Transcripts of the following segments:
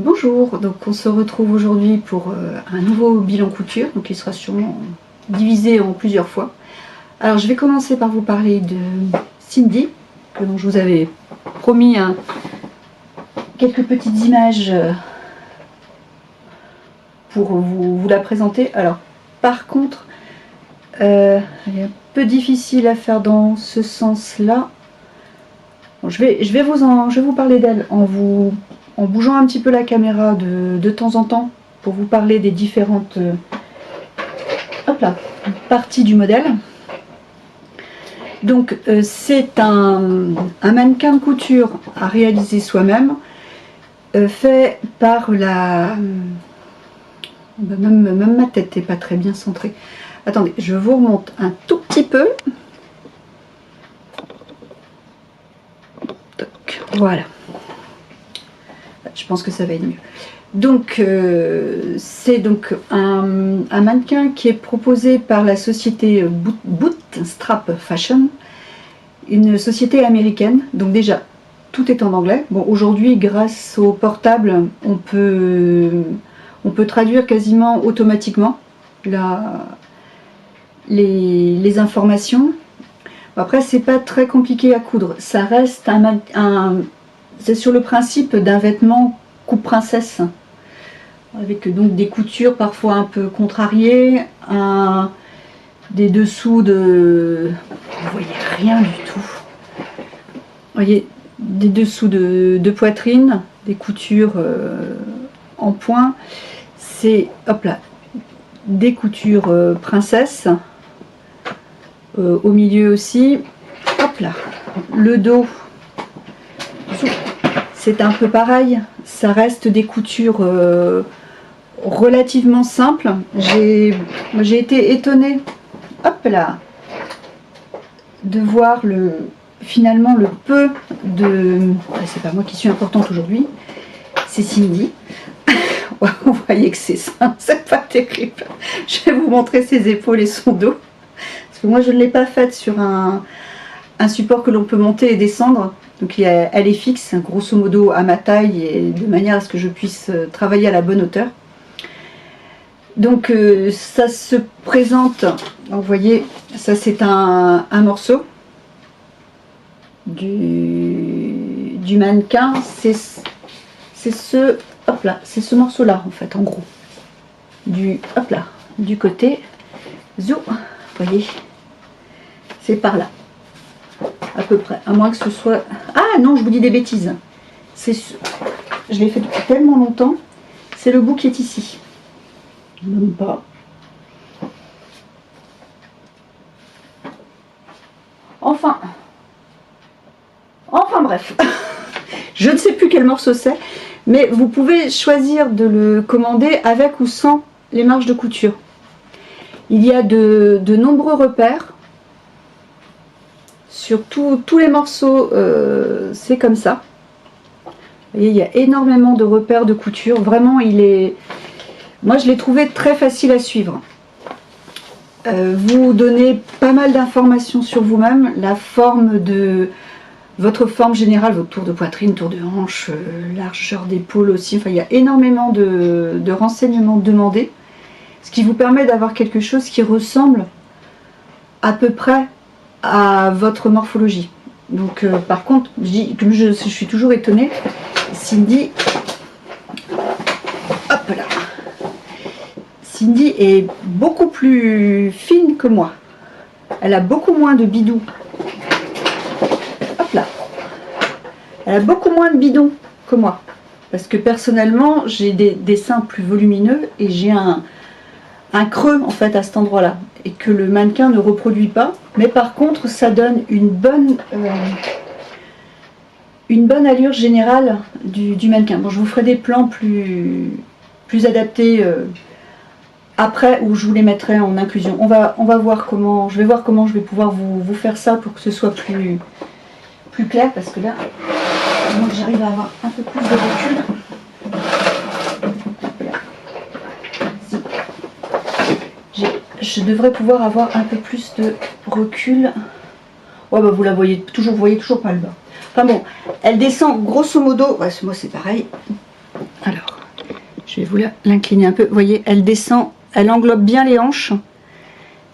Bonjour, donc on se retrouve aujourd'hui pour un nouveau bilan couture, donc il sera sûrement divisé en plusieurs fois. Alors je vais commencer par vous parler de Cindy, dont je vous avais promis quelques petites images pour vous la présenter. Alors par contre, elle est un peu difficile à faire dans ce sens-là. Bon, je vais vous parler d'elle en bougeant un petit peu la caméra de temps en temps pour vous parler des différentes parties du modèle. Donc c'est un mannequin de couture à réaliser soi-même, fait par la... Même ma tête n'est pas très bien centrée. Attendez, je vous remonte un tout petit peu. Donc, voilà. Je pense que ça va être mieux. Donc c'est donc un mannequin qui est proposé par la société Bootstrap Fashion, une société américaine. Donc déjà tout est en anglais. Bon, aujourd'hui grâce au portable on peut traduire quasiment automatiquement les informations. Après c'est pas très compliqué à coudre, ça reste c'est sur le principe d'un vêtement coupe princesse, avec donc des coutures parfois un peu contrariées, des dessous de... Vous voyez rien du tout. Vous voyez des dessous de poitrine, des coutures en point. C'est, hop là, des coutures princesse. Au milieu aussi. Hop là, le dos. C'est un peu pareil, ça reste des coutures relativement simples. J'ai été étonnée, hop là, de voir finalement le peu de... C'est pas moi qui suis importante aujourd'hui, c'est Cindy. Vous voyez que c'est ça, c'est pas terrible. Je vais vous montrer ses épaules et son dos. Parce que moi je ne l'ai pas faite sur un support que l'on peut monter et descendre. Donc elle est fixe, grosso modo à ma taille, et de manière à ce que je puisse travailler à la bonne hauteur. Donc ça se présente, vous voyez, ça c'est un morceau du mannequin, c'est ce morceau là en fait, en gros, du côté, zou, vous voyez, c'est par là. À peu près, à moins que ce soit... Ah non, je vous dis des bêtises. Je l'ai fait depuis tellement longtemps. C'est le bout qui est ici. Même pas. Enfin bref. Je ne sais plus quel morceau c'est, mais vous pouvez choisir de le commander avec ou sans les marges de couture. Il y a de nombreux repères. Sur tous les morceaux, c'est comme ça. Vous voyez, il y a énormément de repères de couture. Vraiment, moi, je l'ai trouvé très facile à suivre. Vous donnez pas mal d'informations sur vous-même, la forme votre forme générale, votre tour de poitrine, tour de hanche, largeur d'épaule aussi. Enfin, il y a énormément de renseignements demandés, ce qui vous permet d'avoir quelque chose qui ressemble à peu près à votre morphologie. Donc par contre, comme je suis toujours étonnée, Cindy, hop là, Cindy est beaucoup plus fine que moi. Elle a beaucoup moins de bidou. Hop là, elle a beaucoup moins de bidon que moi, parce que personnellement j'ai des seins plus volumineux et j'ai un creux en fait à cet endroit là, et que le mannequin ne reproduit pas, mais par contre ça donne une bonne allure générale du mannequin. Bon, je vous ferai des plans plus adaptés après, où je vous les mettrai en inclusion. On va voir comment je vais pouvoir vous faire ça pour que ce soit plus clair, parce que là j'arrive à avoir un peu plus de recul. Je devrais pouvoir avoir un peu plus de recul. Ouais, bah vous la voyez toujours pas le bas. Enfin bon, elle descend grosso modo, ouais, moi c'est pareil. Alors, Je vais vous l'incliner un peu. Vous voyez, elle descend, elle englobe bien les hanches,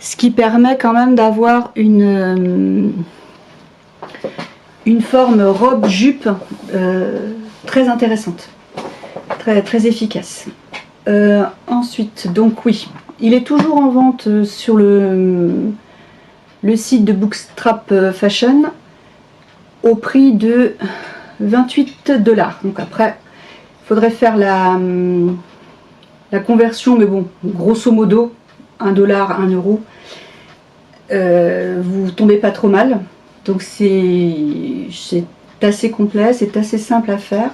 ce qui permet quand même d'avoir une forme robe-jupe très intéressante, très efficace. Ensuite, donc oui, il est toujours en vente sur le site de Bookstrap Fashion au prix de 28 $. Donc après, il faudrait faire la conversion, mais bon, grosso modo, 1 $, 1 euro. Vous tombez pas trop mal. Donc c'est assez complet, c'est assez simple à faire.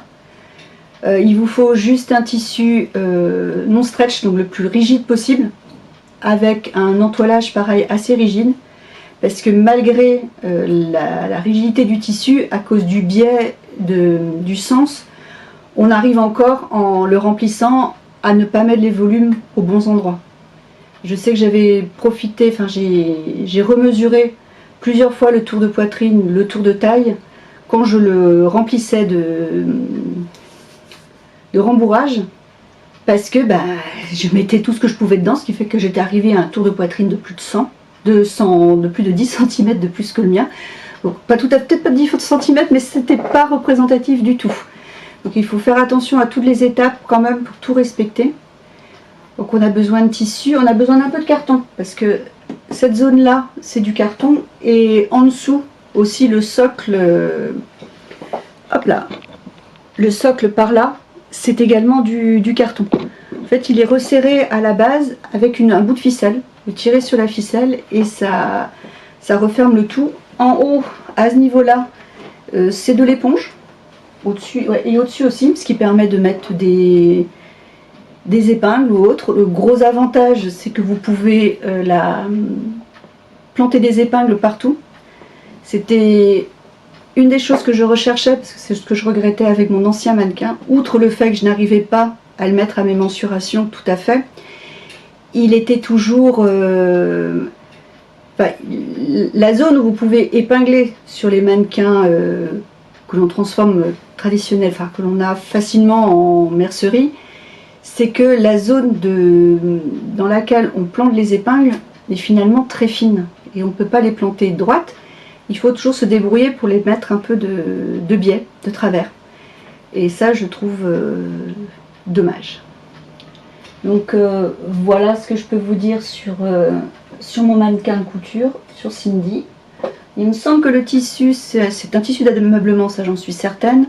Il vous faut juste un tissu non stretch, donc le plus rigide possible, avec un entoilage pareil assez rigide, parce que malgré la rigidité du tissu, à cause du biais du sens, on arrive encore en le remplissant à ne pas mettre les volumes aux bons endroits. Je sais que j'avais profité, enfin j'ai remesuré plusieurs fois le tour de poitrine, le tour de taille, quand je le remplissais de rembourrage, parce que je mettais tout ce que je pouvais dedans, ce qui fait que j'étais arrivée à un tour de poitrine de plus de 100, de plus de 10 cm de plus que le mien. Donc pas tout à fait, peut-être pas 10 cm, mais c'était pas représentatif du tout. Donc il faut faire attention à toutes les étapes quand même pour tout respecter. Donc on a besoin de tissu, on a besoin d'un peu de carton, parce que cette zone là c'est du carton, et en dessous aussi le socle, hop là, le socle par là, c'est également du carton. En fait il est resserré à la base avec un bout de ficelle, vous tirez sur la ficelle et ça referme le tout. En haut, à ce niveau là, c'est de l'éponge, au-dessus, ouais, et au-dessus aussi, ce qui permet de mettre des épingles ou autre. Le gros avantage, c'est que vous pouvez planter des épingles partout. C'était une des choses que je recherchais, parce que c'est ce que je regrettais avec mon ancien mannequin. Outre le fait que je n'arrivais pas à le mettre à mes mensurations tout à fait, il était toujours... la zone où vous pouvez épingler sur les mannequins que l'on transforme traditionnels, enfin que l'on a facilement en mercerie, c'est que la zone dans laquelle on plante les épingles est finalement très fine et on ne peut pas les planter droites. Il faut toujours se débrouiller pour les mettre un peu de biais, de travers. Et ça, je trouve dommage. Donc voilà ce que je peux vous dire sur mon mannequin de couture, sur Cindy. Il me semble que le tissu, c'est un tissu d'ameublement, ça j'en suis certaine.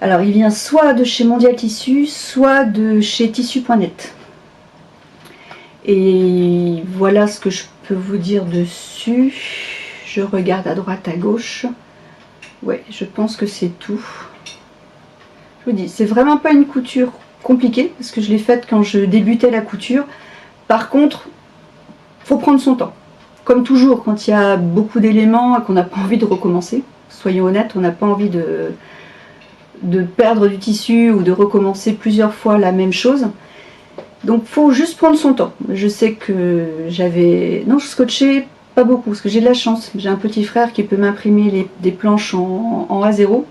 Alors il vient soit de chez Mondial Tissu, soit de chez Tissu.net. Et voilà ce que je peux vous dire dessus. Je regarde à droite, à gauche. Ouais, je pense que c'est tout. Je vous dis, c'est vraiment pas une couture compliquée, parce que je l'ai faite quand je débutais la couture. Par contre, faut prendre son temps. Comme toujours, quand il y a beaucoup d'éléments et qu'on n'a pas envie de recommencer, soyons honnêtes, on n'a pas envie de perdre du tissu ou de recommencer plusieurs fois la même chose. Donc faut juste prendre son temps. Je sais que non, je scotchais pas beaucoup, parce que j'ai de la chance. J'ai un petit frère qui peut m'imprimer des planches en A0. Donc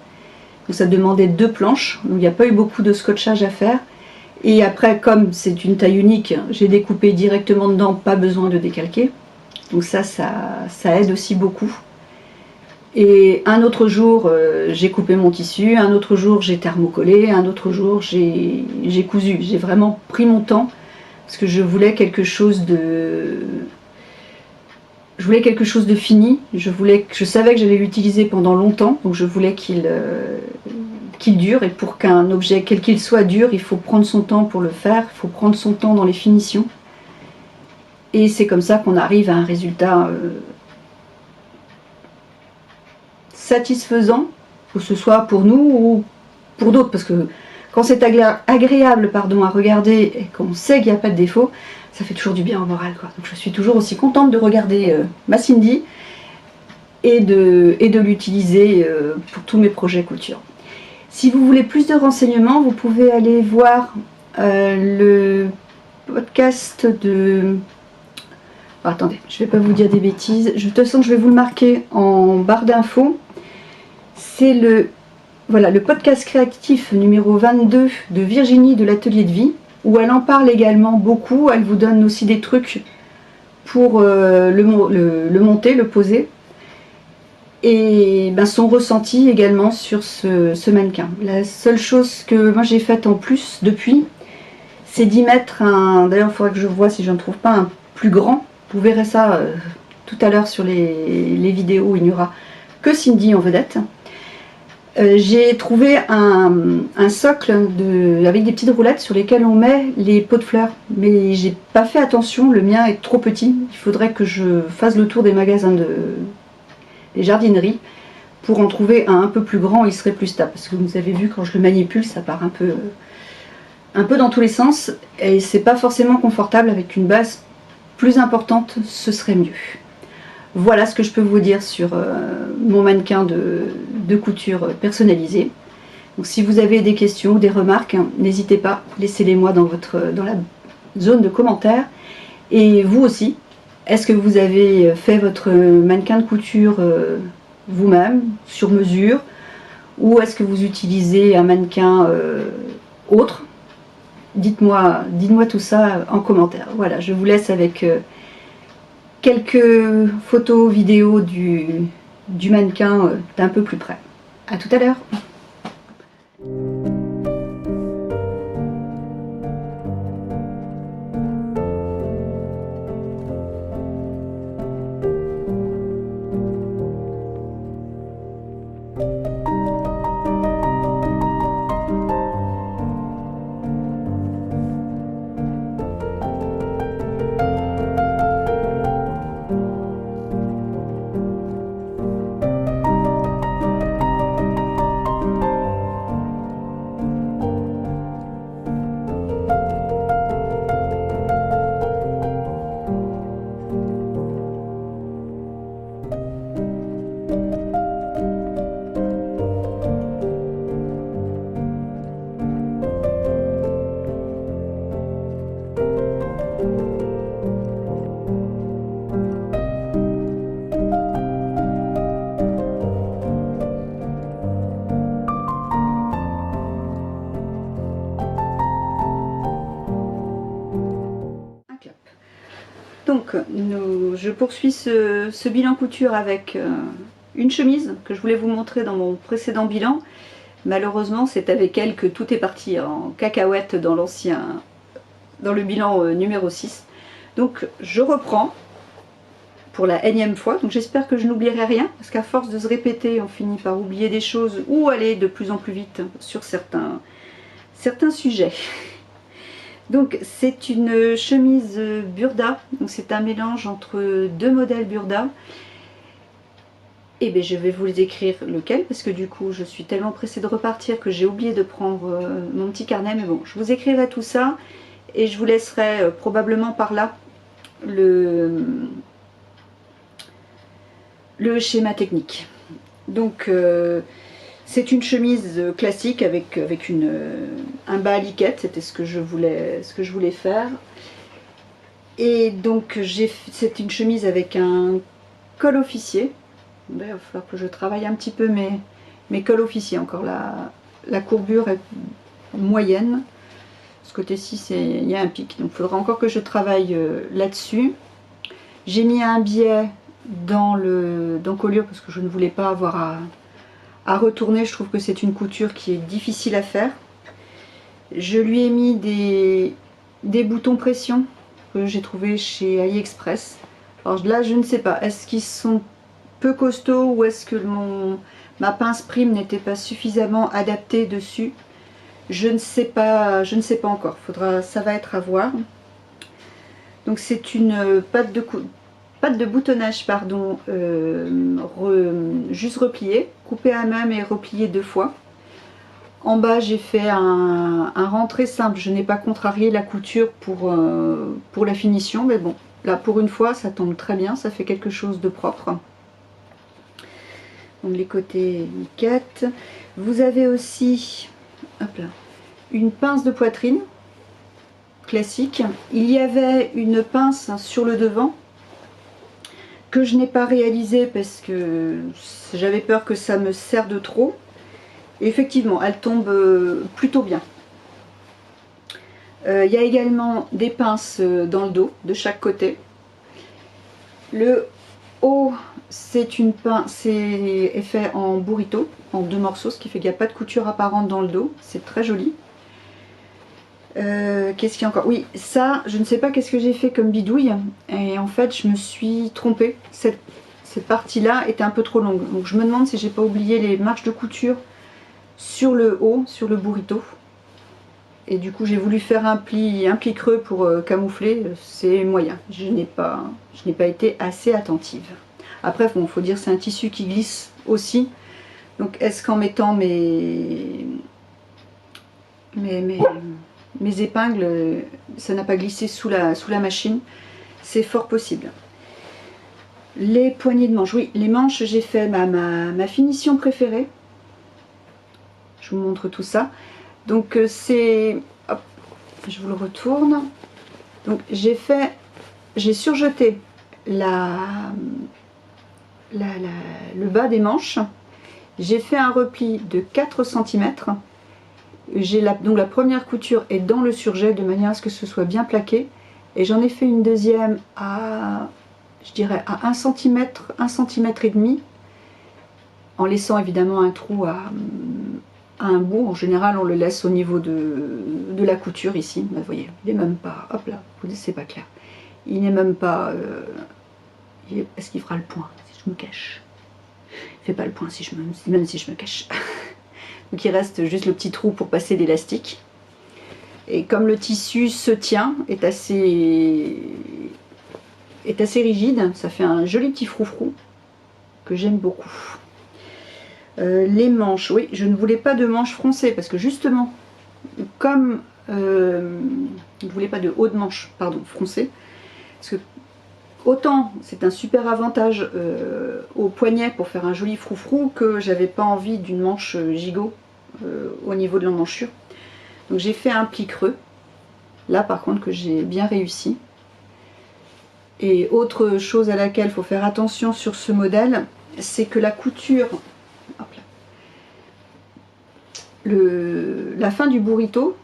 ça demandait 2 planches, donc il n'y a pas eu beaucoup de scotchage à faire. Et après, comme c'est une taille unique, j'ai découpé directement dedans, pas besoin de décalquer. Donc ça aide aussi beaucoup. Et un autre jour, j'ai coupé mon tissu, un autre jour, j'ai thermocollé, un autre jour, j'ai cousu. J'ai vraiment pris mon temps, parce que je voulais quelque chose de... fini. Je savais que j'allais l'utiliser pendant longtemps, donc je voulais qu'il dure. Et pour qu'un objet, quel qu'il soit, dure, il faut prendre son temps pour le faire, il faut prendre son temps dans les finitions. Et c'est comme ça qu'on arrive à un résultat satisfaisant, que ce soit pour nous ou pour d'autres, parce que quand c'est agréable à regarder et qu'on sait qu'il n'y a pas de défaut, ça fait toujours du bien au moral, quoi. Donc je suis toujours aussi contente de regarder ma Cindy et de l'utiliser pour tous mes projets couture. Si vous voulez plus de renseignements, vous pouvez aller voir le podcast de... Oh, attendez, je ne vais pas vous dire des bêtises. De toute façon, je vais vous le marquer en barre d'infos. C'est le voilà, le podcast créatif numéro 22 de Virginie de l'Atelier de Vie, où elle en parle également beaucoup. Elle vous donne aussi des trucs pour le monter, le poser. Et ben, son ressenti également sur ce mannequin. La seule chose que moi j'ai faite en plus depuis, c'est d'y mettre un... D'ailleurs, il faudrait que je vois si je ne trouve pas un plus grand. Vous verrez ça tout à l'heure sur les vidéos où il n'y aura que Cindy en vedette. J'ai trouvé un socle avec des petites roulettes sur lesquelles on met les pots de fleurs. Mais j'ai pas fait attention, le mien est trop petit. Il faudrait que je fasse le tour des magasins des jardineries pour en trouver un peu plus grand, il serait plus stable. Parce que vous avez vu, quand je le manipule, ça part un peu dans tous les sens. Et c'est pas forcément confortable. Avec une base plus importante, ce serait mieux. Voilà ce que je peux vous dire sur mon mannequin de couture personnalisé. Donc si vous avez des questions ou des remarques, hein, n'hésitez pas, laissez-les moi dans la zone de commentaires. Et vous aussi, est-ce que vous avez fait votre mannequin de couture vous-même, sur mesure, ou est-ce que vous utilisez un mannequin autre? Dites-moi tout ça en commentaire. Voilà, je vous laisse avec quelques photos, vidéos du mannequin d'un peu plus près. A tout à l'heure. Donc, je poursuis ce bilan couture avec une chemise que je voulais vous montrer dans mon précédent bilan. Malheureusement, c'est avec elle que tout est parti en cacahuète dans le bilan numéro 6. Donc, je reprends pour la énième fois. Donc, j'espère que je n'oublierai rien, parce qu'à force de se répéter, on finit par oublier des choses ou aller de plus en plus vite sur certains sujets. Donc c'est une chemise Burda, donc c'est un mélange entre deux modèles Burda. Et bien je vais vous les écrire lequel, parce que du coup je suis tellement pressée de repartir que j'ai oublié de prendre mon petit carnet. Mais bon, je vous écrirai tout ça et je vous laisserai probablement par là le schéma technique. Donc c'est une chemise classique avec un bas à liquette, c'était ce que je voulais faire. Et donc c'est une chemise avec un col officier. Il va falloir que je travaille un petit peu mes cols officiers. Encore la courbure est moyenne. Ce côté-ci, il y a un pic, donc il faudra encore que je travaille là-dessus. J'ai mis un biais dans l'encolure parce que je ne voulais pas avoir à retourner. Je trouve que c'est une couture qui est difficile à faire. Je lui ai mis des boutons pression que j'ai trouvé chez AliExpress. Alors là, je ne sais pas, est-ce qu'ils sont peu costauds ou est-ce que ma pince prime n'était pas suffisamment adaptée dessus? Je ne sais pas encore. Ça va être à voir. Donc c'est une patte de boutonnage, pardon, juste repliée, coupée à même et repliée 2 fois. En bas, j'ai fait un rentré simple. Je n'ai pas contrarié la couture pour la finition, mais bon, là pour une fois, ça tombe très bien, ça fait quelque chose de propre. Donc les côtés niquettes. Vous avez aussi, hop là, une pince de poitrine classique. Il y avait une pince sur le devant que je n'ai pas réalisé parce que j'avais peur que ça me serre de trop. Et effectivement, elle tombe plutôt bien. Il y a également des pinces dans le dos, de chaque côté. Le haut, c'est fait en burrito, en 2 morceaux, ce qui fait qu'il n'y a pas de couture apparente dans le dos. C'est très joli. Qu'est-ce qu'il y a encore? Oui, ça, je ne sais pas qu'est-ce que j'ai fait comme bidouille. Et en fait, je me suis trompée. Cette partie-là était un peu trop longue. Donc je me demande si j'ai pas oublié les marges de couture sur le haut, sur le burrito. Et du coup, j'ai voulu faire un pli creux pour camoufler. C'est moyen. Je n'ai pas été assez attentive. Après, bon, faut dire c'est un tissu qui glisse aussi. Donc, est-ce qu'en mettant mes épingles, ça n'a pas glissé sous la machine? C'est fort possible. Les poignées de manches, oui, les manches, j'ai fait ma finition préférée. Je vous montre tout ça. Donc c'est, hop, je vous le retourne. Donc j'ai surjeté le bas des manches. J'ai fait un repli de 4 cm. Donc la première couture est dans le surjet de manière à ce que ce soit bien plaqué. Et j'en ai fait une deuxième à, je dirais, à 1 cm, 1 cm et demi, en laissant évidemment un trou à un bout. En général, on le laisse au niveau de la couture ici. Vous voyez, il n'est même pas, hop là, c'est pas clair. Il n'est même pas, est-ce qu'il fera le point si je me cache? Il fait pas le point même si je me cache. Donc il reste juste le petit trou pour passer l'élastique. Et comme le tissu se tient, est assez rigide, ça fait un joli petit froufrou que j'aime beaucoup. Les manches, oui, je ne voulais pas de manches froncées parce que justement, comme je ne voulais pas de haut de manche, pardon, froncé, parce que autant c'est un super avantage au poignet pour faire un joli froufrou que j'avais pas envie d'une manche gigot au niveau de l'emmanchure. Donc j'ai fait un pli creux, là par contre que j'ai bien réussi. Et autre chose à laquelle il faut faire attention sur ce modèle, c'est que la couture, hop là, la fin du burrito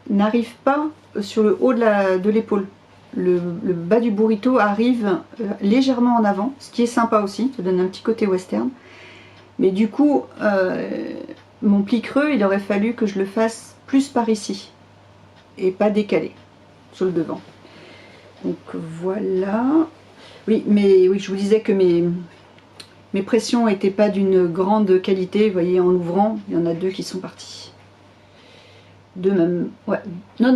n'arrive pas sur le haut de l'épaule. Le bas du burrito arrive légèrement en avant, ce qui est sympa aussi, ça donne un petit côté western. Mais du coup, mon pli creux, il aurait fallu que je le fasse plus par ici et pas décalé sur le devant. Donc voilà. Oui, mais oui, je vous disais que mes pressions n'étaient pas d'une grande qualité. Vous voyez, en ouvrant, il y en a 2 qui sont partis. 2 même. Ouais. Non,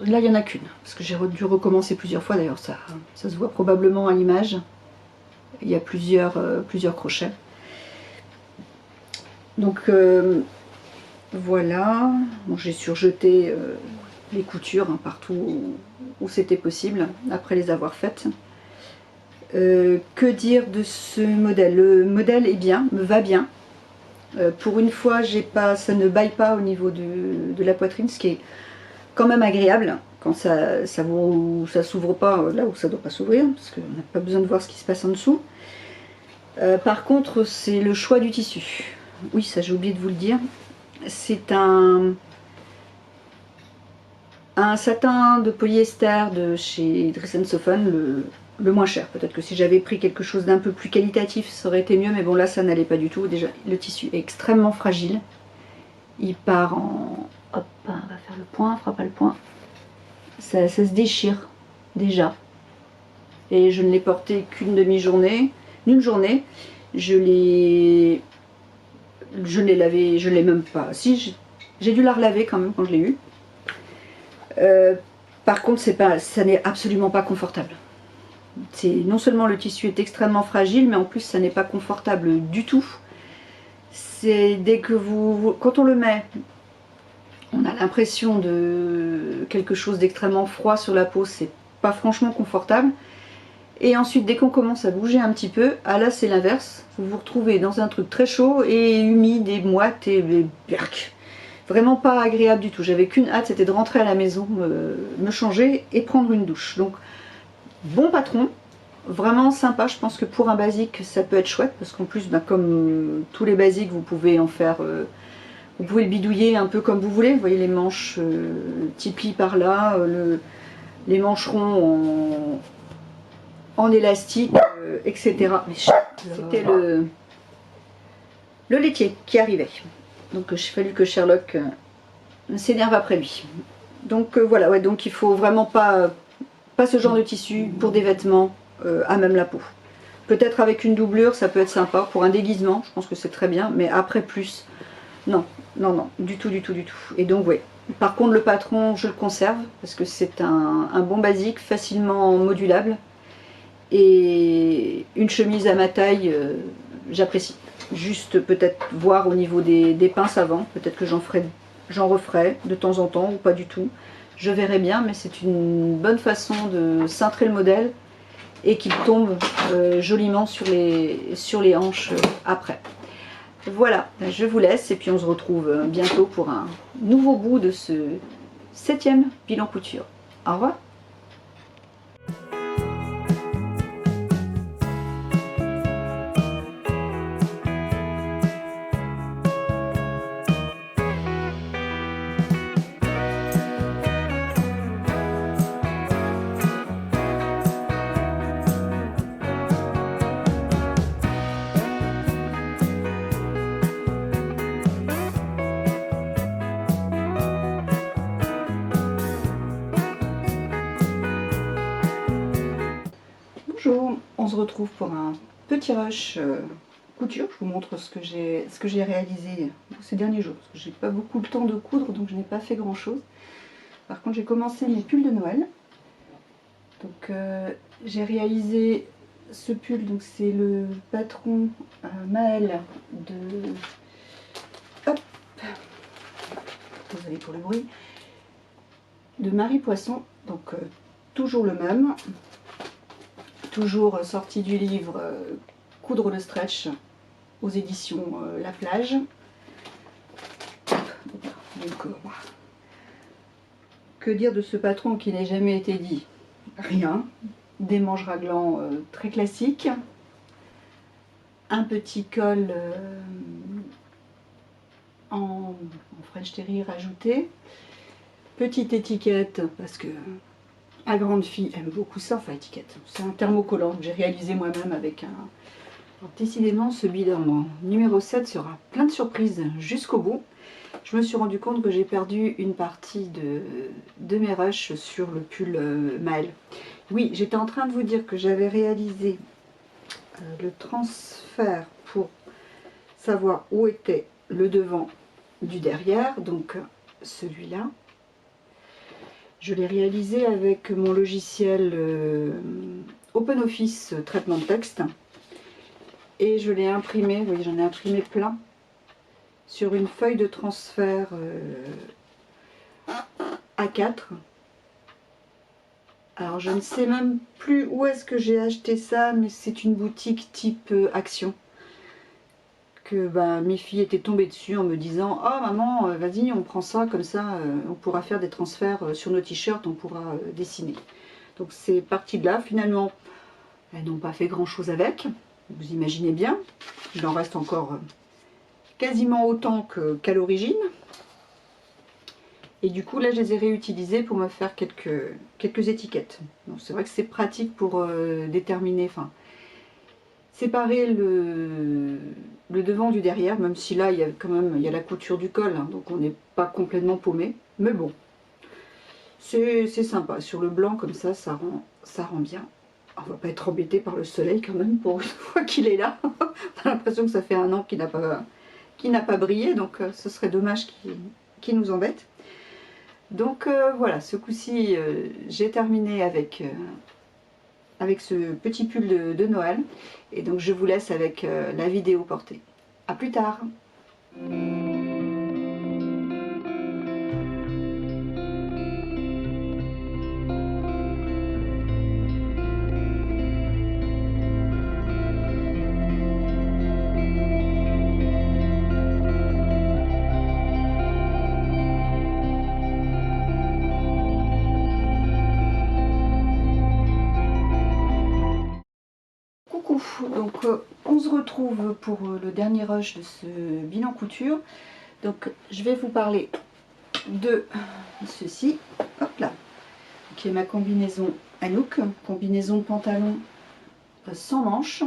là il n'y en a qu'une. Parce que j'ai dû recommencer plusieurs fois. D'ailleurs, ça se voit probablement à l'image. Il y a plusieurs crochets. Donc voilà. Bon, j'ai surjeté les coutures partout où c'était possible après les avoir faites. Que dire de ce modèle? Le modèle est bien, me va bien. Pour une fois, ça ne baille pas au niveau de la poitrine, ce qui est quand même agréable quand ça s'ouvre pas là où ça doit pas s'ouvrir, parce qu'on n'a pas besoin de voir ce qui se passe en dessous. Par contre, c'est le choix du tissu. Oui, ça j'ai oublié de vous le dire. C'est un satin de polyester de chez Dress & Soften, le moins cher. Peut-être que si j'avais pris quelque chose d'un peu plus qualitatif, ça aurait été mieux, mais bon là ça n'allait pas du tout. Déjà, le tissu est extrêmement fragile. Il part en... Hop, on va faire le point, on fera pas le point. Ça se déchire déjà. Et je ne l'ai porté qu'une demi-journée, une journée. Je l'ai lavé, je l'ai même pas. Si, j'ai dû la relaver quand même quand je l'ai eu. Par contre, ça n'est absolument pas confortable. Non seulement le tissu est extrêmement fragile, mais en plus ça n'est pas confortable du tout. C'est quand on le met, on a l'impression de quelque chose d'extrêmement froid sur la peau, c'est pas franchement confortable. Et ensuite, dès qu'on commence à bouger un petit peu, là c'est l'inverse. Vous vous retrouvez dans un truc très chaud et humide et moite et berk. Vraiment pas agréable du tout. J'avais qu'une hâte, c'était de rentrer à la maison, me changer et prendre une douche. Donc, bon patron, vraiment sympa. Je pense que pour un basique, ça peut être chouette parce qu'en plus, comme tous les basiques, vous pouvez en faire Vous pouvez le bidouiller un peu comme vous voulez. Vous voyez les manches tipi par là, les mancherons en élastique, etc. C'était le laitier qui arrivait. Donc il a fallu que Sherlock s'énerve après lui. Donc voilà, ouais, donc il faut vraiment pas ce genre de tissu pour des vêtements à même la peau. Peut-être avec une doublure, ça peut être sympa. Pour un déguisement, je pense que c'est très bien. Mais après plus, non, non, non, du tout, du tout, du tout. Et donc, ouais. Par contre, le patron, je le conserve parce que c'est un bon basique, facilement modulable. Et une chemise à ma taille, j'apprécie. Juste peut-être voir au niveau des pinces avant. Peut-être que j'en referai de temps en temps ou pas du tout. Je verrai bien, mais c'est une bonne façon de cintrer le modèle et qu'il tombe joliment sur les hanches après. Voilà, je vous laisse et puis on se retrouve bientôt pour un nouveau bout de ce 7e bilan couture. Au revoir. Bonjour, on se retrouve pour un petit rush couture. Je vous montre ce que j'ai réalisé ces derniers jours. Parce que j'ai pas beaucoup le temps de coudre, donc je n'ai pas fait grand chose. Par contre, j'ai commencé mes pulls de Noël. Donc j'ai réalisé ce pull, donc c'est le patron Maël de... Hop, désolée pour le bruit. De Marie Poisson, donc toujours le même. Toujours sorti du livre Coudre le stretch aux éditions La Plage. Donc, que dire de ce patron qui n'a jamais été dit? Rien. Des manches raglants très classiques. Un petit col en French Terry rajouté. Petite étiquette parce que la grande fille aime beaucoup ça, enfin étiquette. C'est un thermocollant que j'ai réalisé moi-même avec un... Alors, décidément, ce bilan numéro 7 sera plein de surprises jusqu'au bout. Je me suis rendu compte que j'ai perdu une partie de mes rushs sur le pull Maël. Oui, j'étais en train de vous dire que j'avais réalisé le transfert pour savoir où était le devant du derrière, donc celui-là. Je l'ai réalisé avec mon logiciel OpenOffice traitement de texte et je l'ai imprimé, vous voyez, j'en ai imprimé plein sur une feuille de transfert A4. Alors je ne sais même plus où est-ce que j'ai acheté ça, mais c'est une boutique type Action que mes filles étaient tombées dessus en me disant: oh maman, vas-y, on prend ça, comme ça on pourra faire des transferts sur nos t-shirts, on pourra dessiner. Donc c'est parti de là. Finalement elles n'ont pas fait grand chose avec, vous imaginez bien. Il en reste encore quasiment autant qu'à l'origine. Et du coup là je les ai réutilisées pour me faire quelques étiquettes. Donc c'est vrai que c'est pratique pour déterminer, enfin séparer le devant du derrière, même si là il y a quand même la couture du col, hein, donc on n'est pas complètement paumé, mais bon, c'est sympa. Sur le blanc comme ça, ça rend bien. On va pas être embêté par le soleil quand même pour une fois qu'il est là. On a l'impression que ça fait un an qu'il n'a pas brillé, donc ce serait dommage qu'il nous embête. Donc voilà, ce coup-ci j'ai terminé avec ce petit pull de Noël. Et donc je vous laisse avec la vidéo portée. A plus tard. Donc on se retrouve pour le dernier rush de ce bilan couture. Donc je vais vous parler de ceci, hop là, qui est ma combinaison Anouk, combinaison de pantalon sans manches.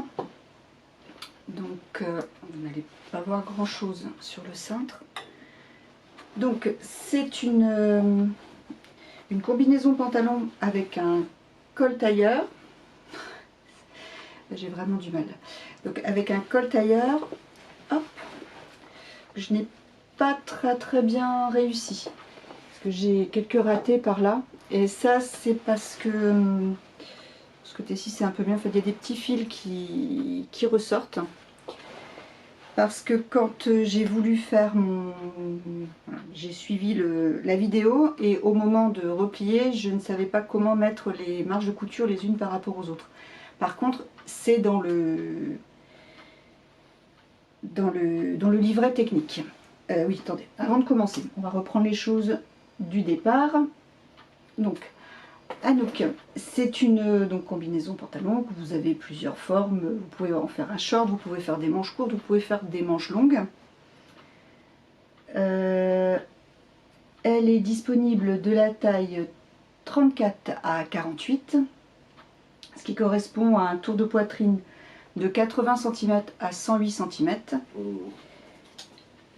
Donc vous n'allez pas voir grand chose sur le cintre. Donc c'est une combinaison pantalon avec un col tailleur. J'ai vraiment du mal. Donc avec un col tailleur, hop, je n'ai pas très bien réussi. Parce que j'ai quelques ratés par là. Et ça c'est parce que ce côté-ci c'est un peu bien fait. Il y a des petits fils qui ressortent. Parce que quand j'ai voulu faire j'ai suivi la vidéo et au moment de replier, je ne savais pas comment mettre les marges de couture les unes par rapport aux autres. Par contre, c'est dans le livret technique. Oui, attendez, avant de commencer, on va reprendre les choses du départ. Donc, Anouk, c'est une combinaison pantalon que vous avez plusieurs formes. Vous pouvez en faire un short, vous pouvez faire des manches courtes, vous pouvez faire des manches longues. Elle est disponible de la taille 34 à 48, ce qui correspond à un tour de poitrine de 80 cm à 108 cm.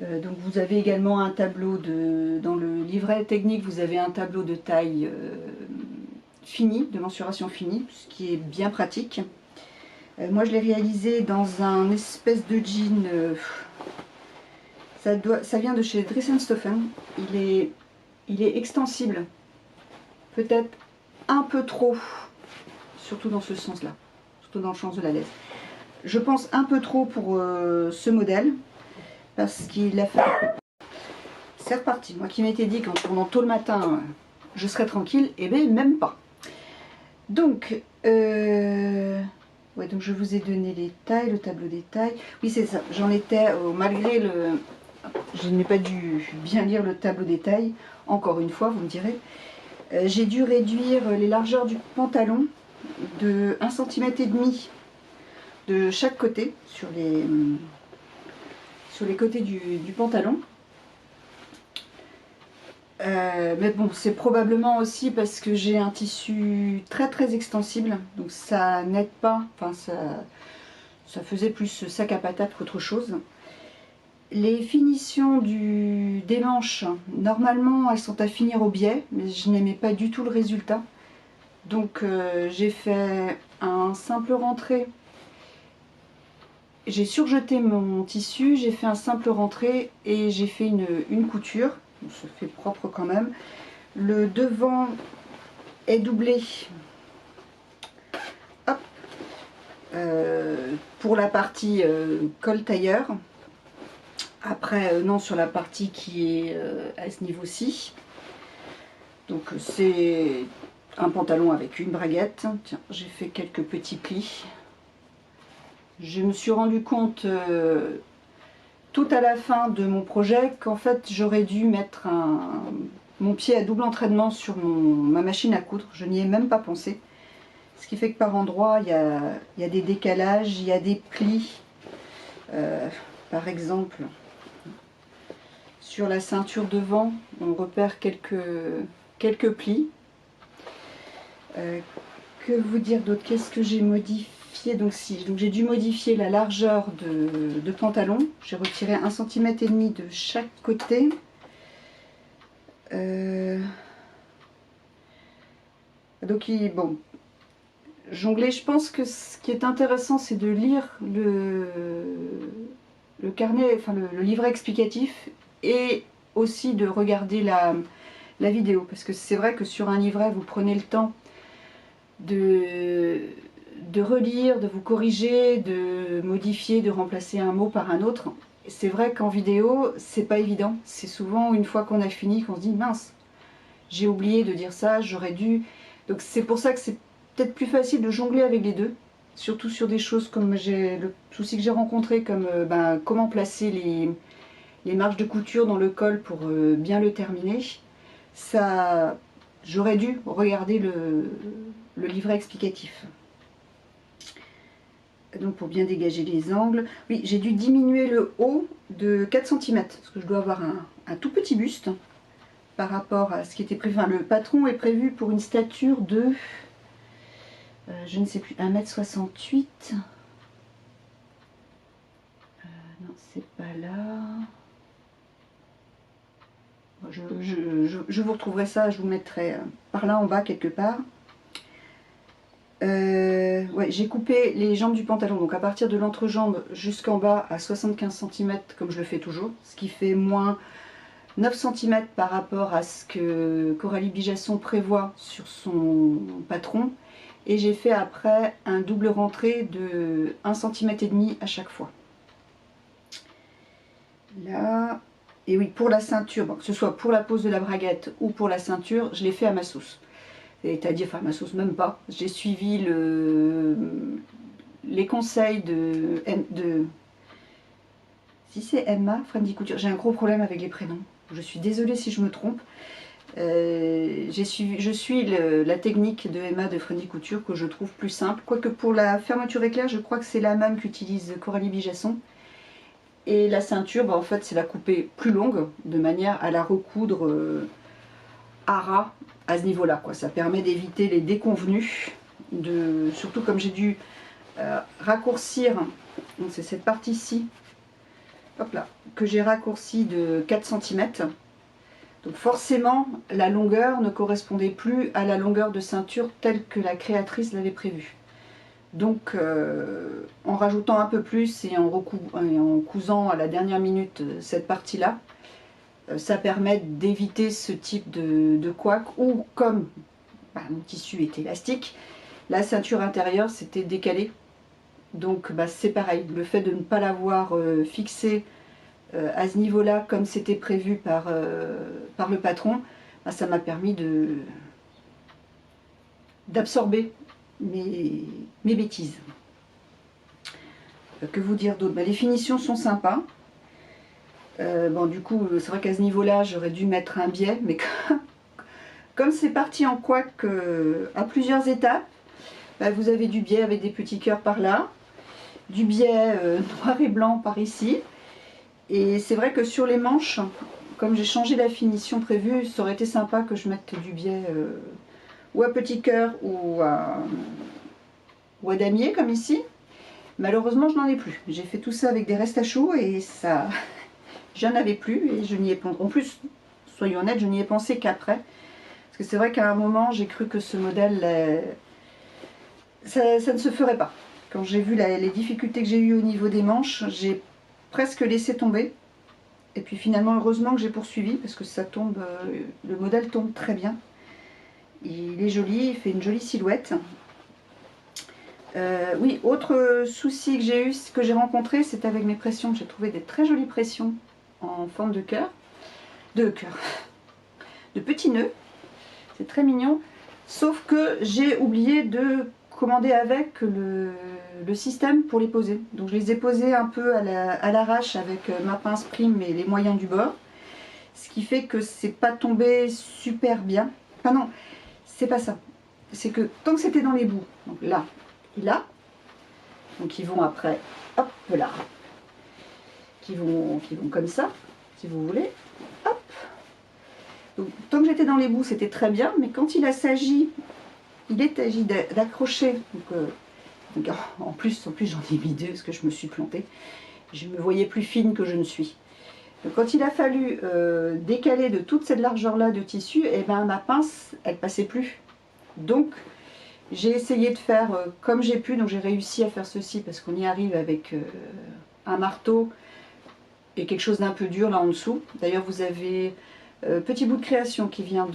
Donc vous avez également un tableau dans le livret technique, vous avez un tableau de taille fini, de mensuration finie, ce qui est bien pratique. Moi je l'ai réalisé dans un espèce de jean, ça vient de chez Dress & Stephen. Il est extensible, peut-être un peu trop, surtout dans ce sens-là, surtout dans le sens de la laisse. Je pense un peu trop pour ce modèle, parce qu'il a fait... C'est reparti. Moi qui m'étais dit qu'en tournant tôt le matin, je serais tranquille, et bien même pas. Donc, ouais, donc je vous ai donné les tailles, le tableau des tailles. Oui, c'est ça. J'en étais, malgré le... Je n'ai pas dû bien lire le tableau des tailles, encore une fois, vous me direz. J'ai dû réduire les largeurs du pantalon de 1,5 cm de chaque côté, sur les côtés du pantalon. Mais bon, c'est probablement aussi parce que j'ai un tissu très extensible, donc ça n'aide pas, enfin ça faisait plus sac à patates qu'autre chose. Les finitions des manches, normalement elles sont à finir au biais, mais je n'aimais pas du tout le résultat. Donc j'ai fait un simple rentré. J'ai surjeté mon tissu, j'ai fait un simple rentré et j'ai fait une couture. On se fait propre quand même. Le devant est doublé. Hop. Pour la partie col tailleur. Après, non, sur la partie qui est à ce niveau-ci. Donc c'est un pantalon avec une braguette. Tiens, j'ai fait quelques petits plis. Je me suis rendu compte tout à la fin de mon projet qu'en fait j'aurais dû mettre mon pied à double entraînement sur ma machine à coudre. Je n'y ai même pas pensé. Ce qui fait que par endroits il y a des décalages, il y a des plis. Par exemple, sur la ceinture devant, on repère quelques plis. Que vous dire d'autre? Qu'est-ce que j'ai modifié? Donc j'ai dû modifier la largeur de pantalon. J'ai retiré 1,5 cm de chaque côté. Donc bon, jongler, je pense que ce qui est intéressant c'est de lire le carnet, enfin le livret explicatif, et aussi de regarder la vidéo, parce que c'est vrai que sur un livret vous prenez le temps de relire, de vous corriger, de modifier, de remplacer un mot par un autre. C'est vrai qu'en vidéo c'est pas évident, c'est souvent une fois qu'on a fini qu'on se dit mince, j'ai oublié de dire ça, j'aurais dû. Donc c'est pour ça que c'est peut-être plus facile de jongler avec les deux, surtout sur des choses comme le souci que j'ai rencontré, comme comment placer les marges de couture dans le col pour bien le terminer. Ça, j'aurais dû regarder le livret explicatif. Donc pour bien dégager les angles. Oui, j'ai dû diminuer le haut de 4 cm, parce que je dois avoir un tout petit buste par rapport à ce qui était prévu. Enfin, le patron est prévu pour une stature de, je ne sais plus, 1,68 m. Non, c'est pas là. Je vous retrouverai ça, je vous mettrai par là en bas quelque part. Ouais, j'ai coupé les jambes du pantalon, donc à partir de l'entrejambe jusqu'en bas à 75 cm, comme je le fais toujours, ce qui fait moins 9 cm par rapport à ce que Coralie Bijasson prévoit sur son patron. Et j'ai fait après un double rentré de 1,5 cm à chaque fois. Là, et oui, pour la ceinture, bon, que ce soit pour la pose de la braguette ou pour la ceinture, je l'ai fait à ma sauce. C'est-à-dire, enfin, à ma sauce, même pas. J'ai suivi les conseils si c'est Emma, Friendly Couture. J'ai un gros problème avec les prénoms. Je suis désolée si je me trompe. Je suis la technique de Emma de Friendly Couture que je trouve plus simple. Quoique pour la fermeture éclair, je crois que c'est la même qu'utilise Coralie Bijasson. Et la ceinture, bah, en fait, c'est la couper plus longue, de manière à la recoudre à ras à ce niveau-là. Ça permet d'éviter les déconvenus, surtout comme j'ai dû raccourcir, donc c'est cette partie-ci, hop là, que j'ai raccourci de 4 cm. Donc forcément, la longueur ne correspondait plus à la longueur de ceinture telle que la créatrice l'avait prévue. Donc en rajoutant un peu plus et en cousant à la dernière minute cette partie-là, ça permet d'éviter ce type de couac, ou comme bah, mon tissu est élastique, la ceinture intérieure s'était décalée. Donc bah, c'est pareil, le fait de ne pas l'avoir fixée à ce niveau-là comme c'était prévu par le patron, bah, ça m'a permis d'absorber mes bêtises. Que vous dire d'autre? Bah, les finitions sont sympas. Bon, du coup, c'est vrai qu'à ce niveau-là, j'aurais dû mettre un biais, mais comme c'est parti en couac à plusieurs étapes, bah, vous avez du biais avec des petits cœurs par là, du biais noir et blanc par ici. Et c'est vrai que sur les manches, comme j'ai changé la finition prévue, ça aurait été sympa que je mette du biais ou à petit cœur ou à damier comme ici. Malheureusement, je n'en ai plus. J'ai fait tout ça avec des restes à choux et ça, j'en avais plus et je n'y ai pensé. En plus, soyons honnêtes, je n'y ai pensé qu'après. Parce que c'est vrai qu'à un moment, j'ai cru que ce modèle, ça ne se ferait pas. Quand j'ai vu les difficultés que j'ai eues au niveau des manches, j'ai presque laissé tomber. Et puis finalement, heureusement que j'ai poursuivi parce que ça tombe, le modèle tombe très bien. Il est joli, il fait une jolie silhouette. Oui, autre souci que j'ai eu, que j'ai rencontré, c'est avec mes pressions. J'ai trouvé des très jolies pressions en forme de cœur, de petits nœuds. C'est très mignon. Sauf que j'ai oublié de commander avec le système pour les poser. Donc je les ai posés un peu à l'arrache avec ma pince prime et les moyens du bord. Ce qui fait que c'est pas tombé super bien. Enfin non, c'est pas ça. C'est que tant que c'était dans les bouts, donc là et là, donc ils vont après, hop là, qui vont comme ça, si vous voulez, hop. Donc tant que j'étais dans les bouts, c'était très bien, mais quand il s'agit d'accrocher, donc en plus j'en ai mis deux parce que je me suis plantée, je me voyais plus fine que je ne suis. Donc, quand il a fallu décaler de toute cette largeur là de tissu, et ben ma pince elle passait plus. Donc j'ai essayé de faire comme j'ai pu, donc j'ai réussi à faire ceci parce qu'on y arrive avec un marteau et quelque chose d'un peu dur là en dessous. D'ailleurs vous avez petit bout de création qui vient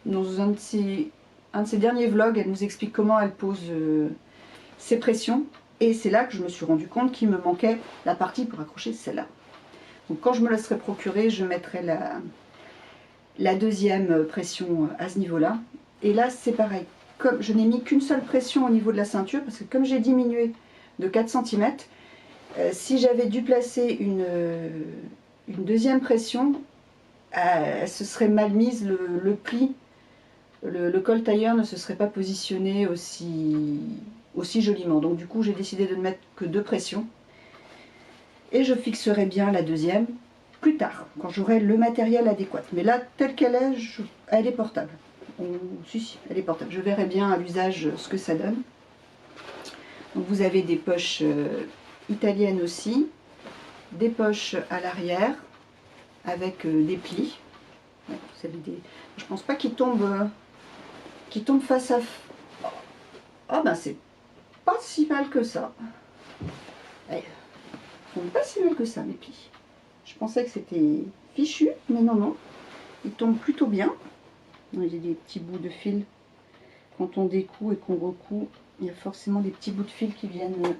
dans un de ses derniers vlogs, elle nous explique comment elle pose ses pressions. Et c'est là que je me suis rendu compte qu'il me manquait la partie pour accrocher celle-là. Donc quand je me la serai procurée, je mettrai la deuxième pression à ce niveau-là. Et là c'est pareil. Comme je n'ai mis qu'une seule pression au niveau de la ceinture, parce que comme j'ai diminué de 4 cm, si j'avais dû placer une deuxième pression, elle se serait mal mise, le pli, le col tailleur ne se serait pas positionné aussi aussi joliment. Donc du coup j'ai décidé de ne mettre que 2 pressions. Et je fixerai bien la deuxième plus tard, quand j'aurai le matériel adéquat. Mais là, telle qu'elle est, elle est portable. Si, elle est portable. Je verrai bien à l'usage ce que ça donne. Donc vous avez des poches italiennes aussi, des poches à l'arrière avec des plis. Ouais, vous avez des... Je pense pas qu'ils tombent face à... Ah ben c'est pas si mal que ça. Allez, ils tombent pas si mal que ça, mes plis. Je pensais que c'était fichu, mais non, non. Ils tombent plutôt bien. Il y a des petits bouts de fil. Quand on découd et qu'on recoud, il y a forcément des petits bouts de fil qui viennent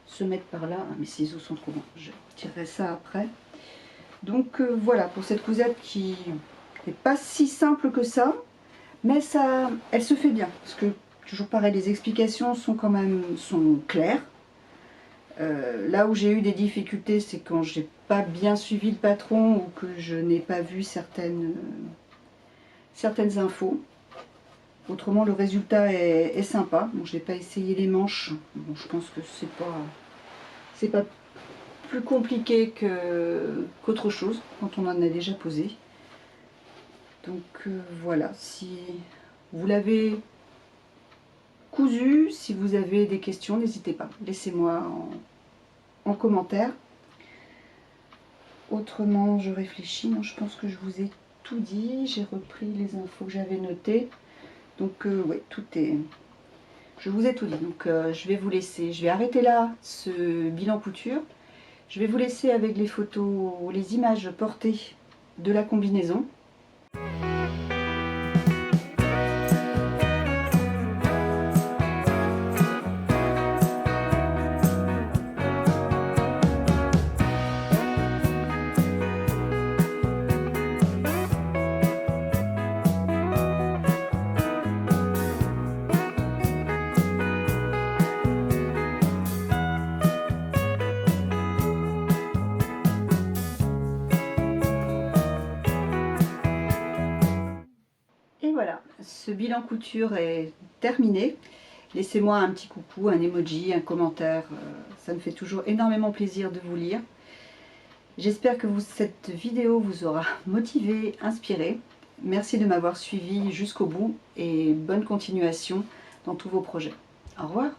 se mettre par là. Ah, mes ciseaux sont trop bons. Je tirerai ça après. Donc voilà, pour cette cousette qui n'est pas si simple que ça, mais ça, elle se fait bien. Parce que, toujours pareil, les explications sont quand même claires. Là où j'ai eu des difficultés, c'est quand j'ai pas bien suivi le patron ou que je n'ai pas vu certaines infos. Autrement, le résultat est sympa. Bon, je n'ai pas essayé les manches. Bon, je pense que c'est pas plus compliqué qu'autre chose quand on en a déjà posé. Donc voilà, si vous l'avez cousu, si vous avez des questions, n'hésitez pas. Laissez-moi en commentaire. Autrement, je réfléchis. Non, je pense que je vous ai tout dit. J'ai repris les infos que j'avais notées. Donc oui, tout est... Je vous ai tout dit. Donc je vais vous laisser. Je vais arrêter là ce bilan couture. Je vais vous laisser avec les photos, les images portées de la combinaison. Et voilà, ce bilan couture est terminé. Laissez-moi un petit coucou, un emoji, un commentaire. Ça me fait toujours énormément plaisir de vous lire. J'espère que cette vidéo vous aura motivé, inspiré. Merci de m'avoir suivi jusqu'au bout et bonne continuation dans tous vos projets. Au revoir.